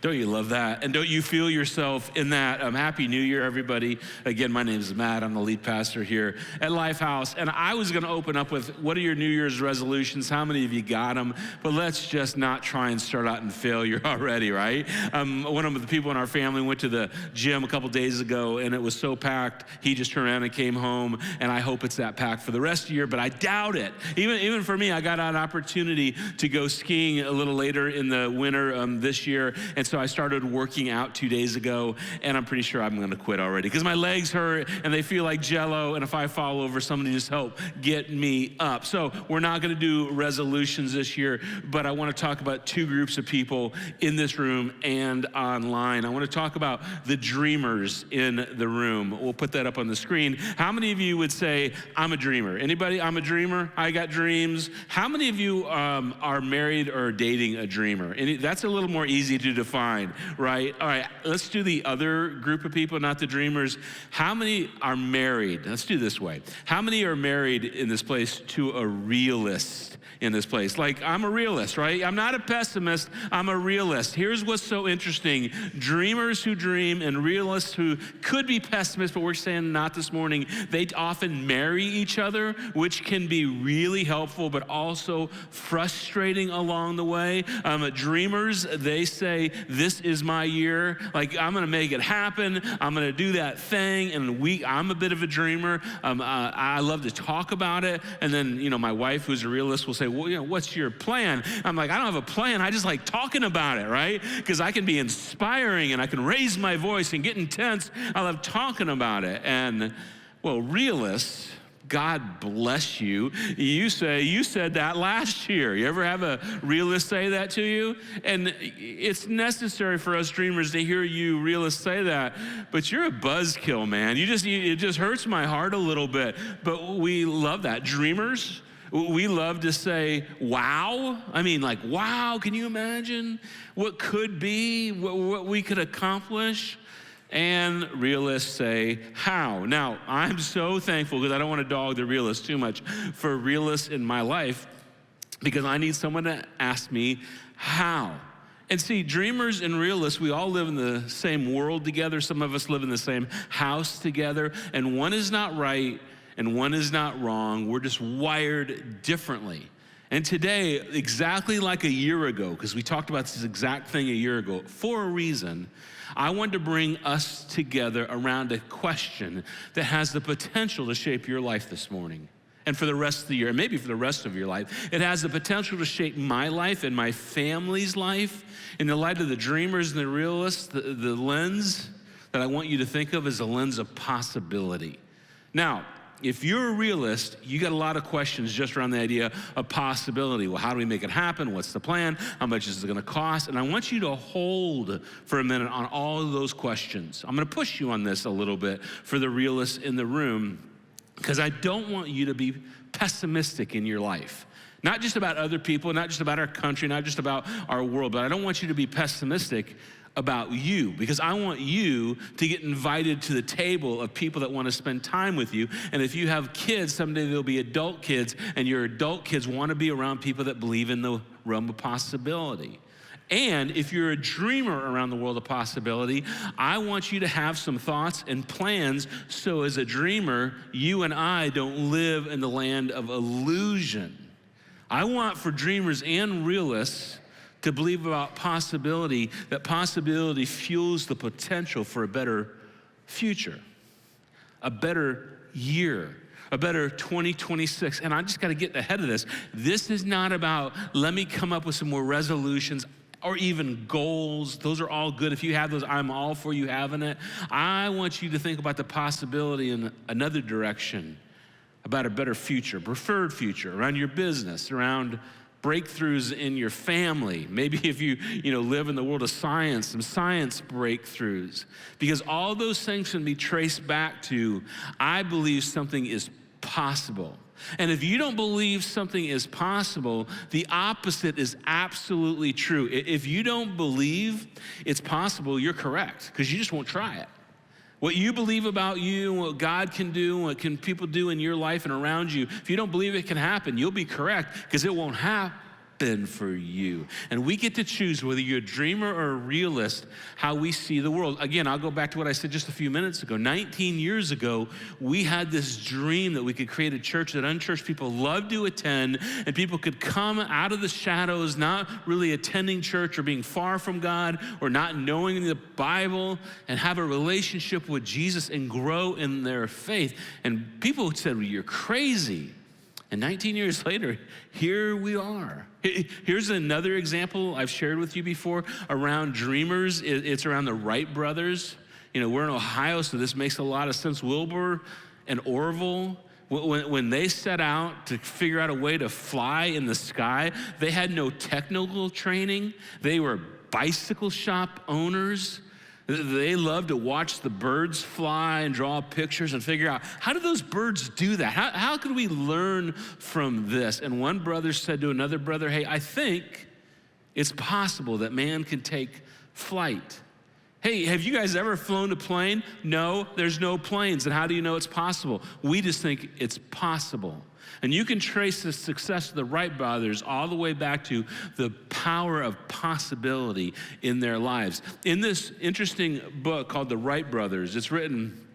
Don't you love that? And don't you feel yourself in that? Happy New Year, everybody. Again, my name is Matt. I'm the lead pastor here at LifeHouse. And I was going to open up with, what are your New Year's resolutions? How many of you got them? But let's just not try and start out in failure already, right? One of the people in our family went to the gym a couple days ago, and it was so packed, he just turned around and came home. And I hope it's that packed for the rest of the year, but I doubt it. Even for me, I got an opportunity to go skiing a little later in the winter this year. And so I started working out 2 days ago, and I'm pretty sure I'm gonna quit already because my legs hurt and they feel like jello, and if I fall over, somebody just help get me up. So we're not gonna do resolutions this year, but I wanna talk about two groups of people in this room and online. I wanna talk about the dreamers in the room. We'll put that up on the screen. How many of you would say, I'm a dreamer? Anybody? I'm a dreamer, I got dreams. How many of you are married or dating a dreamer? That's a little more easy to define, right? All right, let's do the other group of people, not the dreamers. How many are married? Let's do this way. How many are married in this place to a realist in this place? Like, I'm a realist, right? I'm not a pessimist, I'm a realist. Here's what's so interesting. Dreamers who dream and realists who could be pessimists, but we're saying not this morning, they often marry each other, which can be really helpful, but also frustrating along the way. Dreamers, they say, this is my year. Like, I'm gonna make it happen. I'm gonna do that thing. And I'm a bit of a dreamer. I love to talk about it. And then, my wife, who's a realist, will say, well, what's your plan? I'm like, I don't have a plan. I just like talking about it, right? Because I can be inspiring and I can raise my voice and get intense. I love talking about it. And, well, realists, God bless you. You said that last year. You ever have a realist say that to you? And it's necessary for us dreamers to hear you realists say that, but you're a buzzkill, man. It just hurts my heart a little bit, but we love that. Dreamers, we love to say, wow. I mean, like, wow, can you imagine what could be, what we could accomplish? And realists say, how? Now, I'm so thankful, because I don't want to dog the realists too much, for realists in my life, because I need someone to ask me how. And see, dreamers and realists, we all live in the same world together. Some of us live in the same house together, and one is not right and one is not wrong. We're just wired differently. And today, exactly like a year ago, because we talked about this exact thing a year ago, for a reason, I wanted to bring us together around a question that has the potential to shape your life this morning and for the rest of the year, and maybe for the rest of your life. It has the potential to shape my life and my family's life. In the light of the dreamers and the realists, the lens that I want you to think of is a lens of possibility. Now, if you're a realist, you got a lot of questions just around the idea of possibility. Well, how do we make it happen? What's the plan? How much is it gonna cost? And I want you to hold for a minute on all of those questions. I'm gonna push you on this a little bit for the realists in the room, because I don't want you to be pessimistic in your life. Not just about other people, not just about our country, not just about our world, but I don't want you to be pessimistic about you, because I want you to get invited to the table of people that want to spend time with you. And if you have kids, someday they'll be adult kids, and your adult kids want to be around people that believe in the realm of possibility. And if you're a dreamer around the world of possibility, I want you to have some thoughts and plans, so as a dreamer, you and I don't live in the land of illusion. I want for dreamers and realists to believe about possibility, that possibility fuels the potential for a better future, a better year, a better 2026. And I just gotta get ahead of this. This is not about, let me come up with some more resolutions or even goals. Those are all good. If you have those, I'm all for you having it. I want you to think about the possibility in another direction, about a better future, preferred future, around your business, around breakthroughs in your family. Maybe if you live in the world of science, some science breakthroughs. Because all those things can be traced back to, I believe something is possible. And if you don't believe something is possible, the opposite is absolutely true. If you don't believe it's possible, you're correct, because you just won't try it. What you believe about you, and what God can do, and what can people do in your life and around you, if you don't believe it can happen, you'll be correct, because it won't happen. happen for you. And we get to choose whether you're a dreamer or a realist, how we see the world. Again, I'll go back to what I said just a few minutes ago. 19 years ago, we had this dream that we could create a church that unchurched people loved to attend, and people could come out of the shadows, not really attending church or being far from God or not knowing the Bible, and have a relationship with Jesus and grow in their faith. And people said, well, you're crazy. And 19 years later, here we are. Here's another example I've shared with you before around dreamers. It's around the Wright brothers. You know, we're in Ohio, so this makes a lot of sense. Wilbur and Orville, when they set out to figure out a way to fly in the sky, they had no technical training. They were bicycle shop owners. They love to watch the birds fly and draw pictures and figure out, how do those birds do that? How can we learn from this? And one brother said to another brother, hey, I think it's possible that man can take flight. Hey, have you guys ever flown a plane? No, there's no planes. And how do you know it's possible? We just think it's possible. And you can trace the success of the Wright brothers all the way back to the power of possibility in their lives. In this interesting book called The Wright Brothers, it's written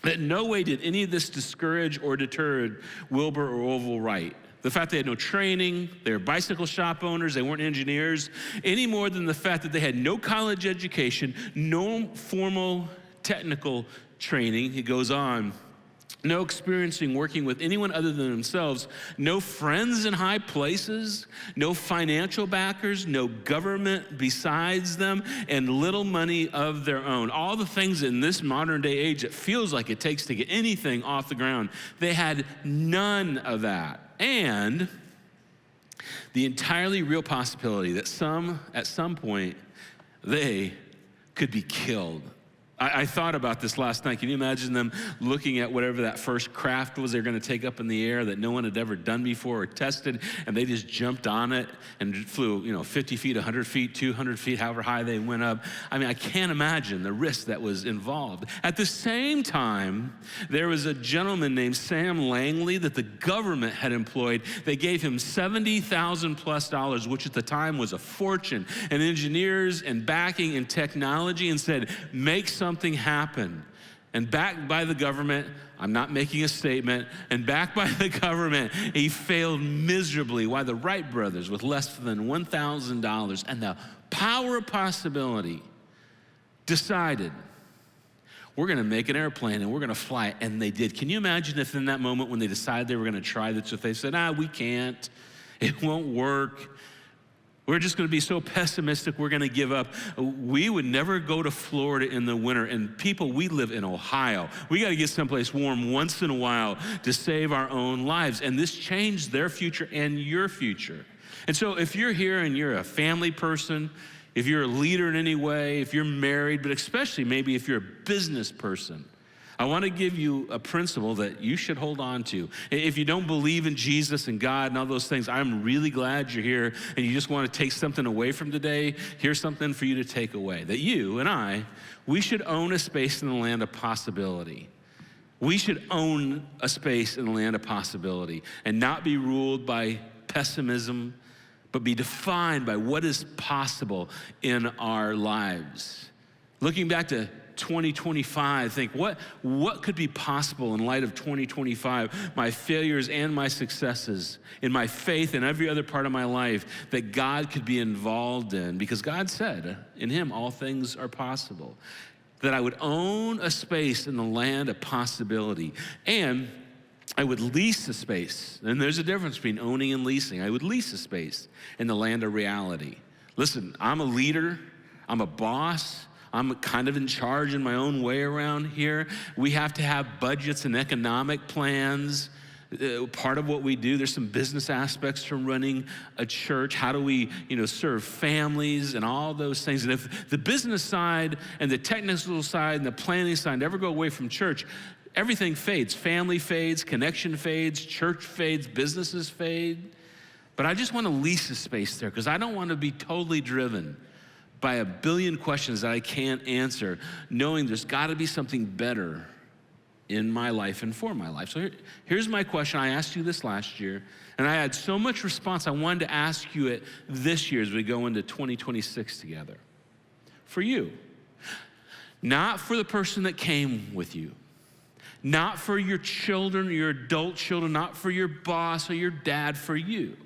that in no way did any of this discourage or deter Wilbur or Orville Wright. The fact they had no training, they were bicycle shop owners, they weren't engineers, any more than the fact that they had no college education, no formal technical training. He goes on. No experiencing working with anyone other than themselves, no friends in high places, no financial backers, no government besides them, and little money of their own. All the things in this modern day age it feels like it takes to get anything off the ground. They had none of that. And the entirely real possibility that at some point, they could be killed. I thought about this last night. Can you imagine them looking at whatever that first craft was they're going to take up in the air that no one had ever done before or tested, and they just jumped on it and flew, 50 feet, 100 feet, 200 feet, however high they went up. I mean, I can't imagine the risk that was involved. At the same time, there was a gentleman named Sam Langley that the government had employed. They gave him $70,000+ which at the time was a fortune, and engineers and backing and technology, and said, make something happen. And backed by the government, I'm not making a statement, and backed by the government, he failed miserably. Why the Wright brothers, with less than $1,000 and the power of possibility, decided, we're gonna make an airplane and we're gonna fly it, and they did. Can you imagine if in that moment when they decided they were gonna try this, if they said, we can't, it won't work, we're just going to be so pessimistic, we're going to give up. We would never go to Florida in the winter. And people, we live in Ohio. We got to get someplace warm once in a while to save our own lives. And this changed their future and your future. And so if you're here and you're a family person, if you're a leader in any way, if you're married, but especially maybe if you're a business person, I want to give you a principle that you should hold on to. If you don't believe in Jesus and God and all those things, I'm really glad you're here and you just want to take something away from today. Here's something for you to take away. That you and we should own a space in the land of possibility. We should own a space in the land of possibility and not be ruled by pessimism, but be defined by what is possible in our lives. Looking back to 2025, think what could be possible in light of 2025, my failures and my successes, in my faith and every other part of my life that God could be involved in, because God said in him all things are possible. That I would own a space in the land of possibility, and I would lease a space. And there's a difference between owning and leasing. I would lease a space in the land of reality. Listen, I'm a leader, I'm a boss, I'm kind of in charge in my own way around here. We have to have budgets and economic plans. Part of what we do, there's some business aspects to running a church. How do we, serve families and all those things? And if the business side and the technical side and the planning side never go away from church, everything fades. Family fades, connection fades, church fades, businesses fade. But I just want to lease a space there because I don't want to be totally driven by a billion questions that I can't answer, knowing there's got to be something better in my life and for my life. So here's my question. I asked you this last year, And I had so much response, I wanted to ask you it this year as we go into 2026 together. For you. Not for the person that came with you. Not for your children, your adult children, not for your boss or your dad, for you.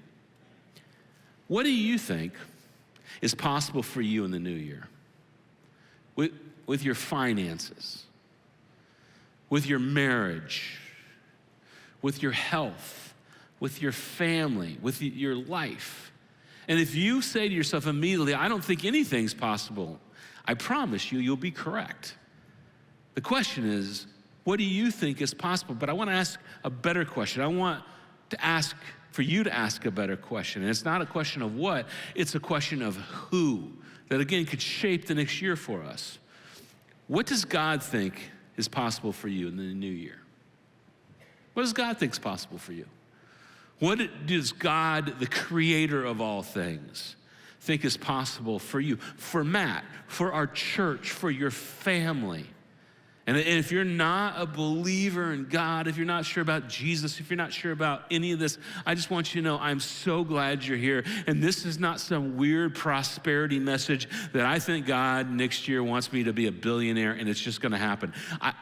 What do you think is possible for you in the new year? With your finances, with your marriage, with your health, with your family, with your life. And if you say to yourself immediately, I don't think anything's possible, I promise you, you'll be correct. The question is, what do you think is possible? But I want to ask a better question. I want to ask for you to ask a better question. And it's not a question of what, it's a question of who, that again could shape the next year for us. What does God think is possible for you in the new year? What does God think is possible for you? What does God, the creator of all things, think is possible for you, for Matt, for our church, for your family? And if you're not a believer in God, if you're not sure about Jesus, if you're not sure about any of this, I just want you to know I'm so glad you're here. And this is not some weird prosperity message that I think God next year wants me to be a billionaire and it's just gonna happen.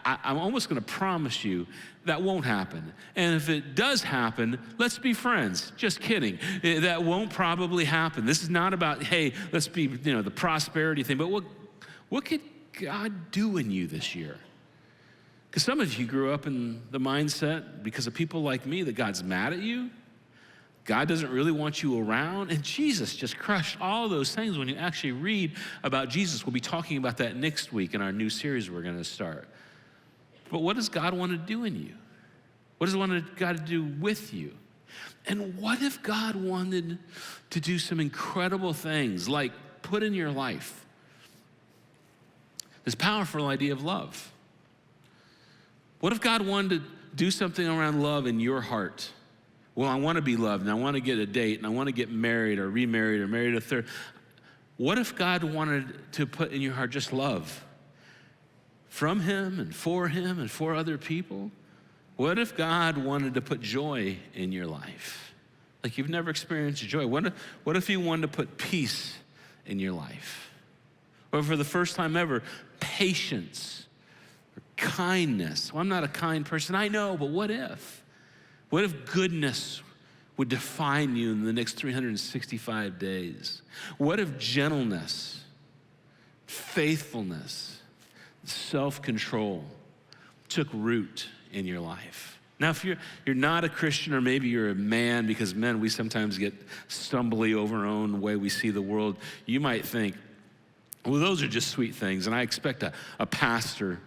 I'm almost gonna promise you that won't happen. And if it does happen, let's be friends. Just kidding. That won't probably happen. This is not about, hey, let's be, the prosperity thing, but what could God do in you this year? Because some of you grew up in the mindset, because of people like me, that God's mad at you. God doesn't really want you around. And Jesus just crushed all those things when you actually read about Jesus. We'll be talking about that next week in our new series we're going to start. But what does God want to do in you? What does God to do with you? And what if God wanted to do some incredible things, like put in your life this powerful idea of love? What if God wanted to do something around love in your heart? Well, I want to be loved, and I want to get a date, and I want to get married or remarried or married a third. What if God wanted to put in your heart just love from him and for other people? What if God wanted to put joy in your life? Like you've never experienced joy. What if he wanted to put peace in your life? Or for the first time ever, patience. Kindness. Well, I'm not a kind person, I know, but what if? What if goodness would define you in the next 365 days? What if gentleness, faithfulness, self-control took root in your life? Now, if you're not a Christian, or maybe you're a man, because men, we sometimes get stumbly over our own way we see the world, you might think, well, those are just sweet things, and I expect a pastor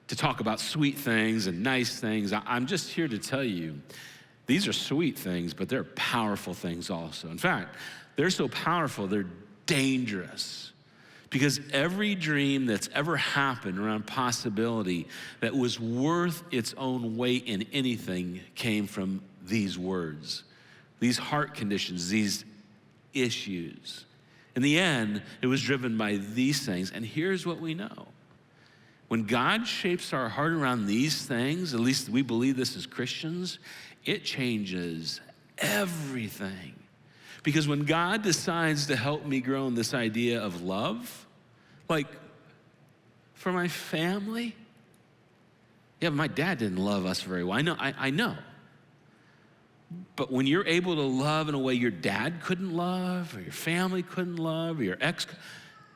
to talk about sweet things and nice things. I'm just here to tell you, these are sweet things, but they're powerful things also. In fact, they're so powerful, they're dangerous. Because every dream that's ever happened around possibility that was worth its own weight in anything came from these words, these heart conditions, these issues. In the end, it was driven by these things. And here's what we know. When God shapes our heart around these things, at least we believe this as Christians, it changes everything. Because when God decides to help me grow in this idea of love, like for my family, yeah, my dad didn't love us very well. I know. But when you're able to love in a way your dad couldn't love, or your family couldn't love, or your ex,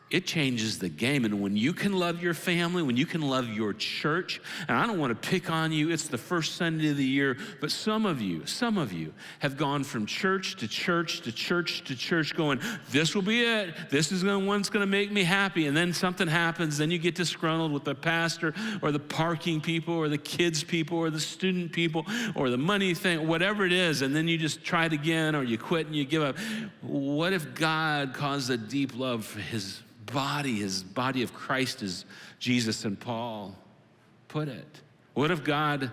it changes the game. And when you can love your family, when you can love your church, and I don't want to pick on you, it's the first Sunday of the year, but some of you have gone from church to church to church to church going, this will be it. This is the one's going to make me happy. And then something happens, then you get disgruntled with the pastor or the parking people or the kids people or the student people or the money thing, whatever it is, and then you just try it again or you quit and you give up. What if God caused a deep love for his body of Christ, as Jesus and Paul put it? What if God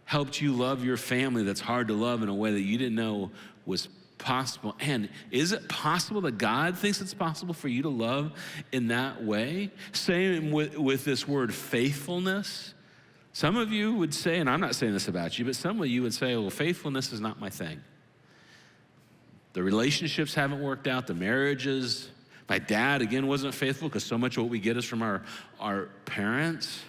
helped you love your family that's hard to love in a way that you didn't know was possible? And is it possible that God thinks it's possible for you to love in that way? Same with this word faithfulness. Some of you would say, and I'm not saying this about you, but some of you would say, well, faithfulness is not my thing. The relationships haven't worked out, the marriages. My dad, again, wasn't faithful because so much of what we get is from our parents.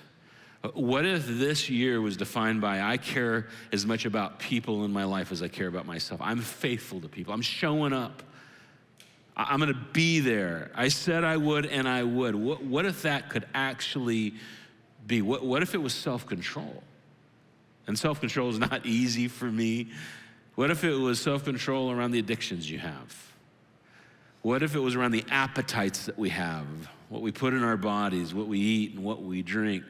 What if this year was defined by I care as much about people in my life as I care about myself? I'm faithful to people. I'm showing up. I'm going to be there. I said I would, and I would. What if that could actually be? What if it was self-control? And self-control is not easy for me. What if it was self-control around the addictions you have? What if it was around the appetites that we have, what we put in our bodies, what we eat and what we drink?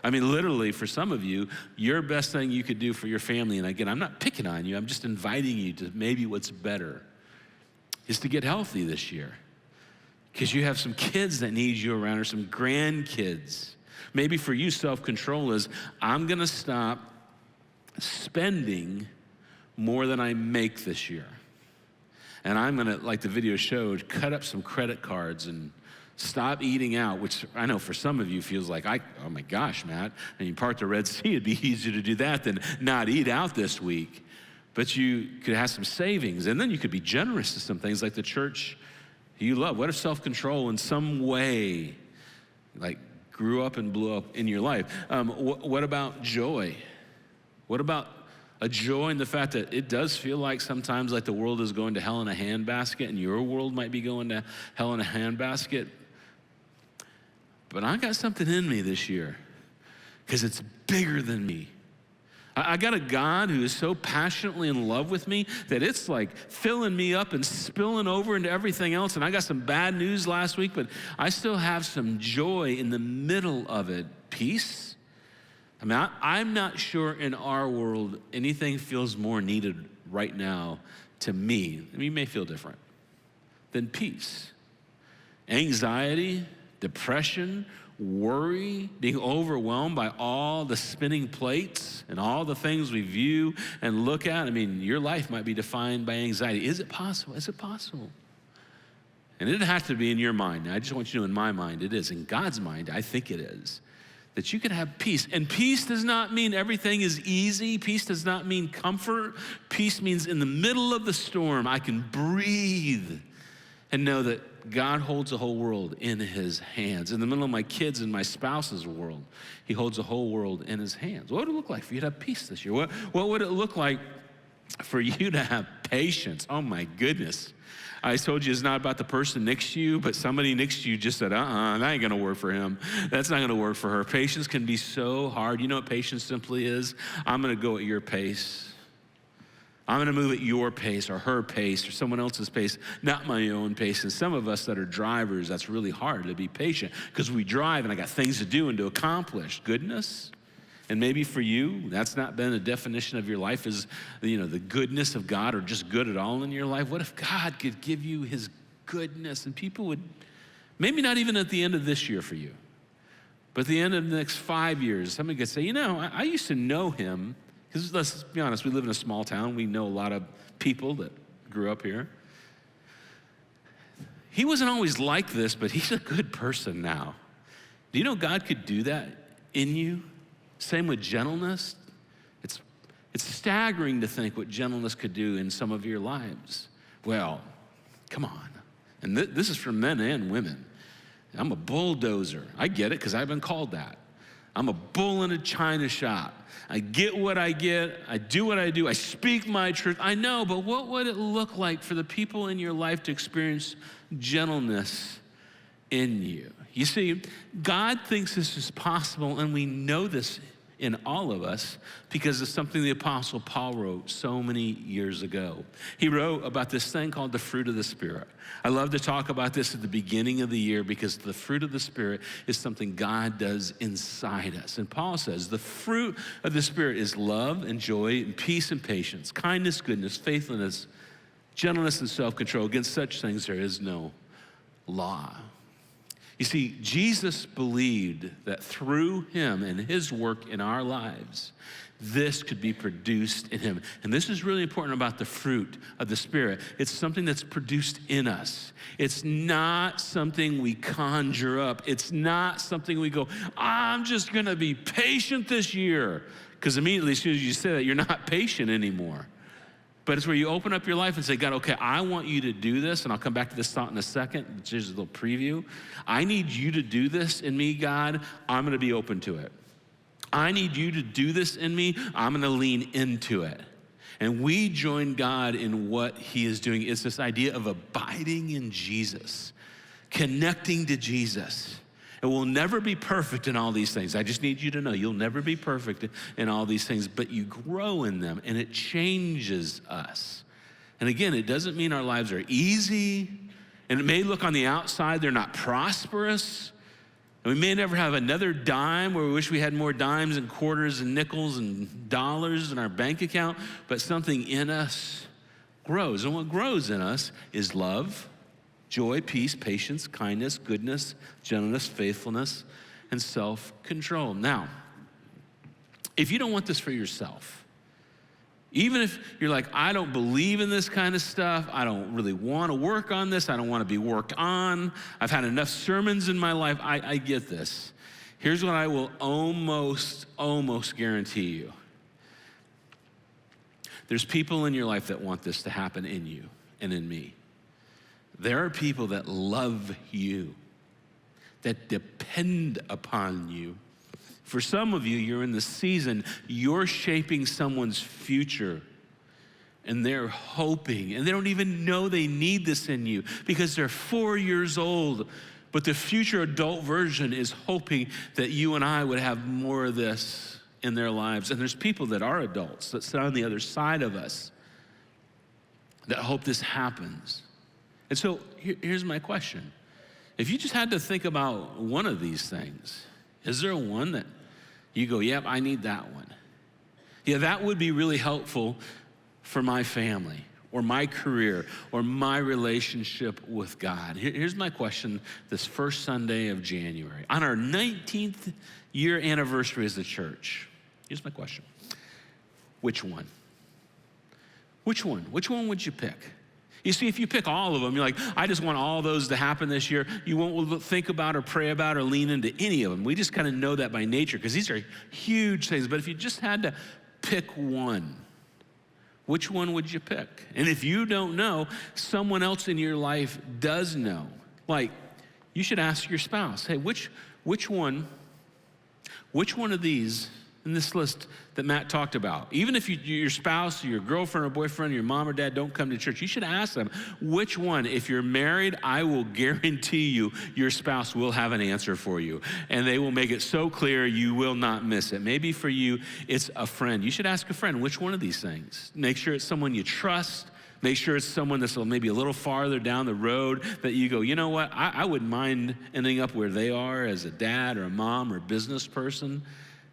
I mean, literally, for some of you, your best thing you could do for your family, and again, I'm not picking on you, I'm just inviting you to maybe what's better, is to get healthy this year. Because you have some kids that need you around, or some grandkids. Maybe for you, self-control is, I'm gonna stop spending more than I make this year. And I'm gonna, like the video showed, cut up some credit cards and stop eating out, which I know for some of you feels like, oh my gosh, Matt, and you part the Red Sea, it'd be easier to do that than not eat out this week. But you could have some savings, and then you could be generous to some things like the church you love. What if self-control in some way, like, grew up and blew up in your life? What about joy? What about a joy in the fact that it does feel like sometimes like the world is going to hell in a handbasket, and your world might be going to hell in a handbasket? But I got something in me this year because it's bigger than me. I got a God who is so passionately in love with me that it's like filling me up and spilling over into everything else. And I got some bad news last week, but I still have some joy in the middle of it. Peace. I mean, I'm not sure in our world anything feels more needed right now to me. I mean, you may feel different than peace. Anxiety, depression, worry, being overwhelmed by all the spinning plates and all the things we view and look at. I mean, your life might be defined by anxiety. Is it possible? Is it possible? And it didn't have to be in your mind. I just want you to know in my mind it is. In God's mind, I think it is. That you can have peace. And peace does not mean everything is easy. Peace does not mean comfort. Peace means in the middle of the storm, I can breathe and know that God holds the whole world in his hands. In the middle of my kids and my spouse's world, he holds the whole world in his hands. What would it look like for you to have peace this year? What would it look like for you to have patience? Oh my goodness. I told you it's not about the person next to you, but somebody next to you just said, that ain't gonna work for him. That's not gonna work for her. Patience can be so hard. You know what patience simply is? I'm gonna go at your pace. I'm gonna move at your pace or her pace or someone else's pace, not my own pace. And some of us that are drivers, that's really hard to be patient because we drive and I got things to do and to accomplish. Goodness. And maybe for you, that's not been a definition of your life as, the goodness of God or just good at all in your life. What if God could give you his goodness and people would, maybe not even at the end of this year for you, but at the end of the next 5 years, somebody could say, I used to know him. Because let's be honest, we live in a small town. We know a lot of people that grew up here. He wasn't always like this, but he's a good person now. Do you know God could do that in you? Same with gentleness. It's staggering to think what gentleness could do in some of your lives. Well, come on. And this is for men and women. I'm a bulldozer. I get it because I've been called that. I'm a bull in a china shop. I get what I get. I do what I do. I speak my truth. I know, but what would it look like for the people in your life to experience gentleness in you? You see, God thinks this is possible, and we know this in all of us because it's something the Apostle Paul wrote so many years ago. He wrote about this thing called the fruit of the Spirit. I love to talk about this at the beginning of the year because the fruit of the Spirit is something God does inside us. And Paul says the fruit of the Spirit is love and joy and peace and patience, kindness, goodness, faithfulness, gentleness, and self-control. Against such things there is no law. You see, Jesus believed that through him and his work in our lives, this could be produced in him. And this is really important about the fruit of the Spirit. It's something that's produced in us. It's not something we conjure up. It's not something we go, I'm just gonna be patient this year. Because immediately as soon as you say that, you're not patient anymore. But it's where you open up your life and say, God, okay, I want you to do this, and I'll come back to this thought in a second. Just a little preview. I need you to do this in me, God. I'm gonna be open to it. I need you to do this in me. I'm gonna lean into it. And we join God in what he is doing. It's this idea of abiding in Jesus, connecting to Jesus. And we'll never be perfect in all these things. I just need you to know you'll never be perfect in all these things, but you grow in them and it changes us. And again, it doesn't mean our lives are easy, and it may look on the outside they're not prosperous. And we may never have another dime where we wish we had more dimes and quarters and nickels and dollars in our bank account, but something in us grows. And what grows in us is love, joy, peace, patience, kindness, goodness, gentleness, faithfulness, and self-control. Now, if you don't want this for yourself, even if you're like, I don't believe in this kind of stuff, I don't really want to work on this, I don't want to be worked on, I've had enough sermons in my life, I get this. Here's what I will almost guarantee you. There's people in your life that want this to happen in you and in me. There are people that love you, that depend upon you. For some of you, you're in the season, you're shaping someone's future, and they're hoping, and they don't even know they need this in you because they're 4 years old, but the future adult version is hoping that you and I would have more of this in their lives. And there's people that are adults that sit on the other side of us that hope this happens. And so here's my question. If you just had to think about one of these things, is there one that you go, yep, I need that one? Yeah, that would be really helpful for my family or my career or my relationship with God. Here's my question this first Sunday of January. On our 19th year anniversary as a church, here's my question. Which one? Which one? Which one would you pick? You see, if you pick all of them, you're like, I just want all those to happen this year. You won't think about or pray about or lean into any of them. We just kind of know that by nature because these are huge things. But if you just had to pick one, which one would you pick? And if you don't know, someone else in your life does know. Like, you should ask your spouse, hey, which one of these in this list that Matt talked about, even if your spouse or your girlfriend or boyfriend or your mom or dad don't come to church, you should ask them, which one? If you're married, I will guarantee you your spouse will have an answer for you, and they will make it so clear you will not miss it. Maybe for you, it's a friend. You should ask a friend, which one of these things? Make sure it's someone you trust. Make sure it's someone that's maybe a little farther down the road that you go, you know what, I wouldn't mind ending up where they are as a dad or a mom or a business person.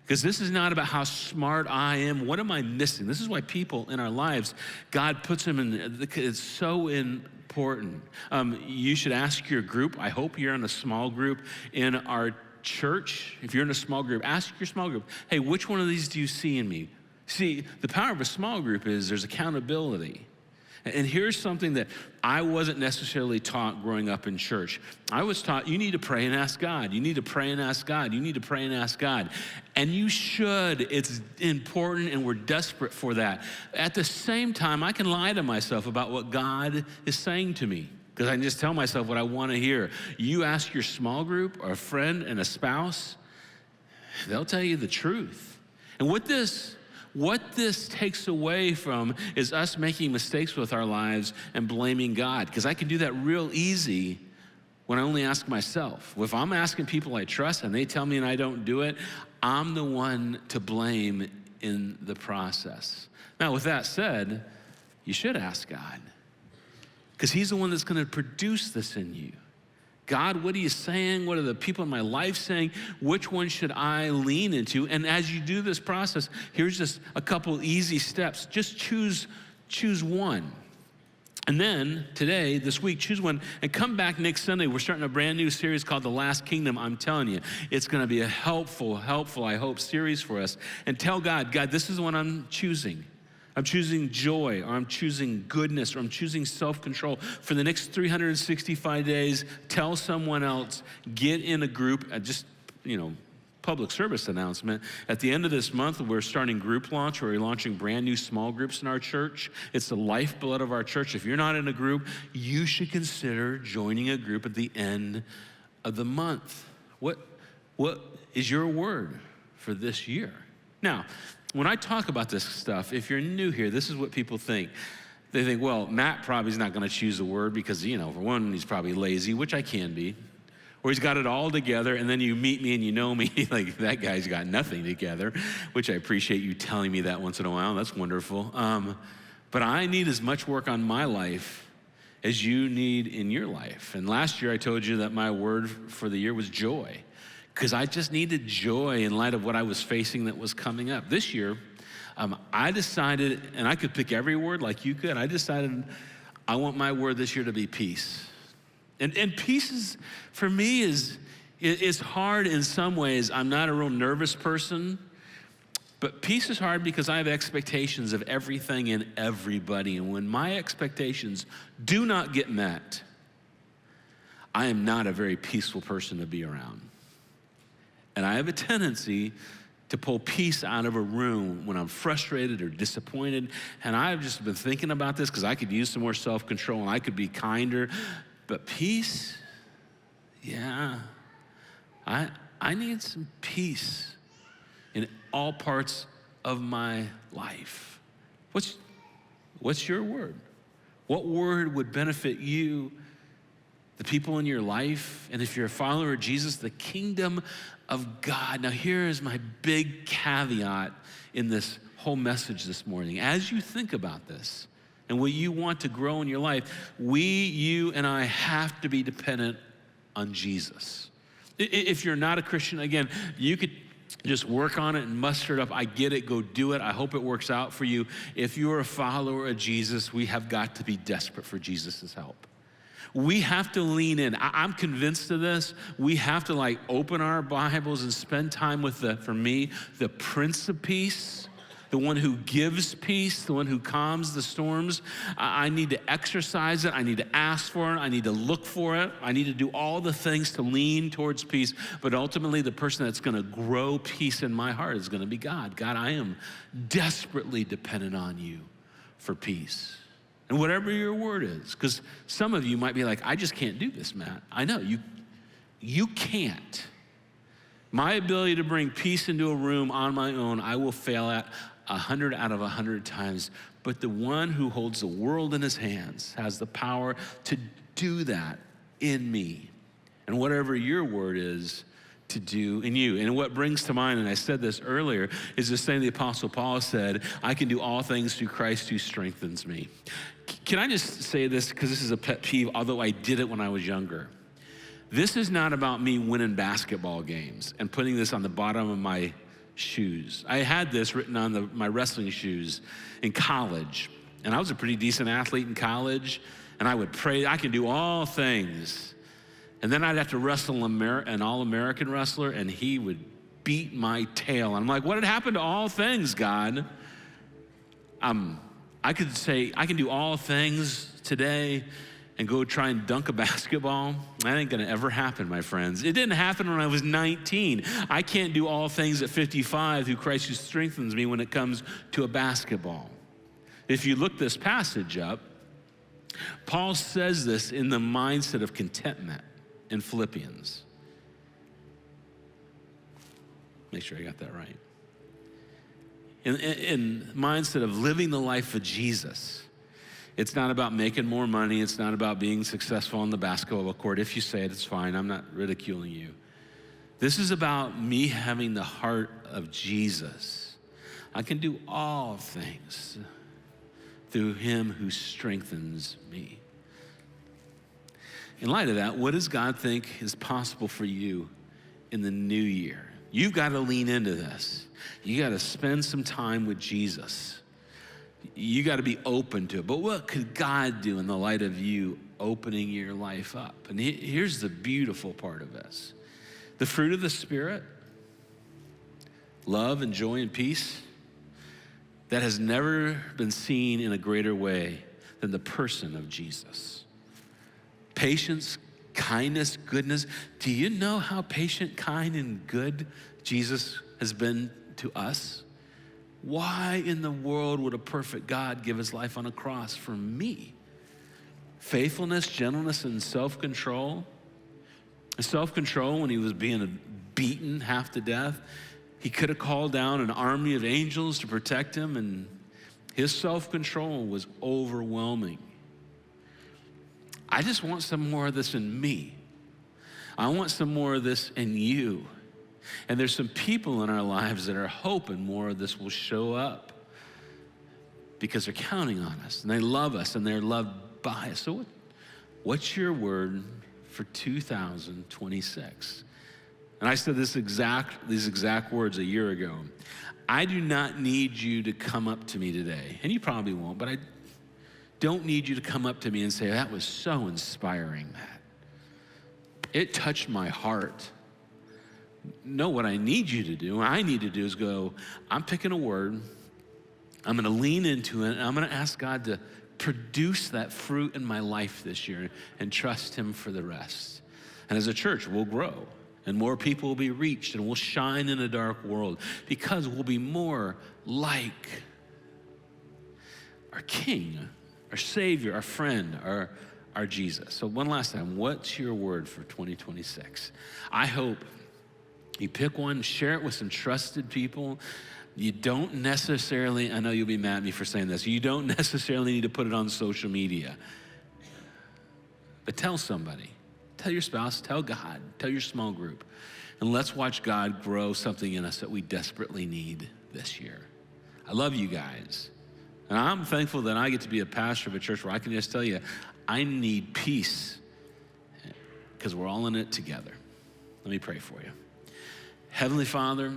Because this is not about how smart I am. What am I missing? This is why people in our lives, God puts them in, it's so important. You should ask your group. I hope you're in a small group in our church. If you're in a small group, ask your small group, hey, which one of these do you see in me? See, the power of a small group is there's accountability. And here's something that I wasn't necessarily taught growing up in church. I was taught you need to pray and ask God. You need to pray and ask God. You need to pray and ask God. And you should. It's important and we're desperate for that. At the same time, I can lie to myself about what God is saying to me because I can just tell myself what I want to hear. You ask your small group or a friend and a spouse, they'll tell you the truth. And what this takes away from is us making mistakes with our lives and blaming God, because I can do that real easy when I only ask myself. If I'm asking people I trust and they tell me and I don't do it, I'm the one to blame in the process. Now, with that said, you should ask God, because he's the one that's going to produce this in you. God, what are you saying? What are the people in my life saying? Which one should I lean into? And as you do this process, here's just a couple easy steps. Just choose one. And then today, this week, choose one and come back next Sunday. We're starting a brand new series called The Last Kingdom. I'm telling you, it's going to be a helpful, I hope, series for us. And tell God, this is the one I'm choosing. I'm choosing joy, or I'm choosing goodness, or I'm choosing self-control. For the next 365 days, tell someone else, get in a group, just, public service announcement. At the end of this month, we're starting group launch, where we're launching brand new small groups in our church. It's the lifeblood of our church. If you're not in a group, you should consider joining a group at the end of the month. What is your word for this year? Now, when I talk about this stuff, if you're new here, this is what people think. They think, well, Matt probably is not going to choose a word because, for one, he's probably lazy, which I can be. Or he's got it all together, and then you meet me and you know me, like, that guy's got nothing together, which I appreciate you telling me that once in a while. That's wonderful. But I need as much work on my life as you need in your life. And last year I told you that my word for the year was joy, because I just needed joy in light of what I was facing that was coming up. This year, I decided, and I could pick every word like you could, I decided I want my word this year to be peace. And peace is, for me, is hard in some ways. I'm not a real nervous person, but peace is hard because I have expectations of everything and everybody. And when my expectations do not get met, I am not a very peaceful person to be around. And I have a tendency to pull peace out of a room when I'm frustrated or disappointed. And I've just been thinking about this because I could use some more self-control and I could be kinder. But peace, I need some peace in all parts of my life. What's your word? What word would benefit you, the people in your life, and if you're a follower of Jesus, the kingdom of God? Now here is my big caveat in this whole message this morning. As you think about this, and what you want to grow in your life, you and I have to be dependent on Jesus. If you're not a Christian, again, you could just work on it and muster it up. I get it, go do it. I hope it works out for you. If you're a follower of Jesus, we have got to be desperate for Jesus' help. We have to lean in. I'm convinced of this. We have to open our Bibles and spend time with for me, the Prince of Peace, the one who gives peace, the one who calms the storms. I need to exercise it. I need to ask for it. I need to look for it. I need to do all the things to lean towards peace. But ultimately, the person that's going to grow peace in my heart is going to be God. God, I am desperately dependent on you for peace. And whatever your word is, because some of you might be like, I just can't do this, Matt. I know, you can't. My ability to bring peace into a room on my own, I will fail at 100 out of 100 times. But the one who holds the world in his hands has the power to do that in me. And whatever your word is, to do in you. And what brings to mind, and I said this earlier, is this thing the Apostle Paul said, I can do all things through Christ who strengthens me. Can I just say this, because this is a pet peeve, although I did it when I was younger. This is not about me winning basketball games and putting this on the bottom of my shoes. I had this written on my wrestling shoes in college. And I was a pretty decent athlete in college. And I would pray, I can do all things. And then I'd have to wrestle an all-American wrestler, and he would beat my tail. And I'm like, what had happened to all things, God? I could say, I can do all things today and go try and dunk a basketball. That ain't gonna ever happen, my friends. It didn't happen when I was 19. I can't do all things at 55 through Christ who strengthens me when it comes to a basketball. If you look this passage up, Paul says this in the mindset of contentment in Philippians. Make sure I got that right. In mindset of living the life of Jesus. It's not about making more money. It's not about being successful on the basketball court. If you say it, it's fine. I'm not ridiculing you. This is about me having the heart of Jesus. I can do all things through him who strengthens me. In light of that, what does God think is possible for you in the new year? You've got to lean into this. You got to spend some time with Jesus. You got to be open to it. But what could God do in the light of you opening your life up? And here's the beautiful part of this. The fruit of the Spirit, love and joy and peace, that has never been seen in a greater way than the person of Jesus. Patience, kindness, goodness. Do you know how patient, kind, and good Jesus has been to us? Why in the world would a perfect God give his life on a cross for me? Faithfulness, gentleness, and self-control. Self-control when he was being beaten half to death. He could have called down an army of angels to protect him, and his self-control was overwhelming. I just want some more of this in me. I want some more of this in you. And there's some people in our lives that are hoping more of this will show up because they're counting on us, and they love us, and they're loved by us. So what's your word for 2026? And I said these exact words a year ago. I do not need you to come up to me today, and you probably won't, but I don't need you to come up to me and say, that was so inspiring, Matt. It touched my heart. No, what I need you to do, what I need to do is go, I'm picking a word, I'm gonna lean into it, and I'm gonna ask God to produce that fruit in my life this year and trust him for the rest. And as a church, we'll grow, and more people will be reached, and we'll shine in a dark world because we'll be more like our King, our Savior, our friend, our Jesus. So one last time, what's your word for 2026? I hope you pick one, share it with some trusted people. You don't necessarily, I know you'll be mad at me for saying this, you don't necessarily need to put it on social media. But tell somebody, tell your spouse, tell God, tell your small group, and let's watch God grow something in us that we desperately need this year. I love you guys. And I'm thankful that I get to be a pastor of a church where I can just tell you, I need peace because we're all in it together. Let me pray for you. Heavenly Father,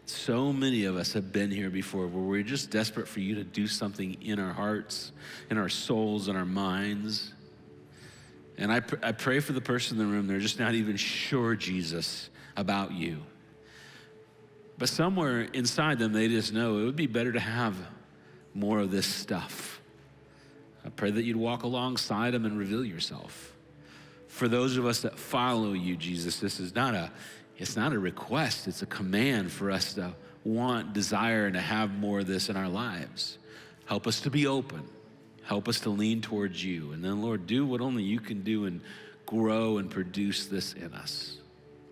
so many of us have been here before where we're just desperate for you to do something in our hearts, in our souls, in our minds. And I pray for the person in the room, they're just not even sure, Jesus, about you. But somewhere inside them, they just know it would be better to have more of this stuff. I pray that you'd walk alongside them and reveal yourself. For those of us that follow you, Jesus, this is it's not a request, it's a command for us to want, desire, and to have more of this in our lives. Help us to be open. Help us to lean towards you. And then, Lord, do what only you can do and grow and produce this in us.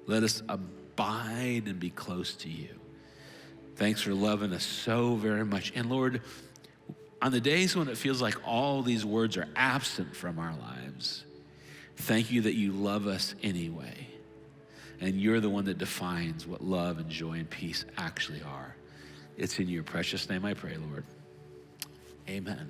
Let us abide and be close to you. Thanks for loving us so very much. And Lord, on the days when it feels like all these words are absent from our lives, thank you that you love us anyway. And you're the one that defines what love and joy and peace actually are. It's in your precious name I pray, Lord. Amen.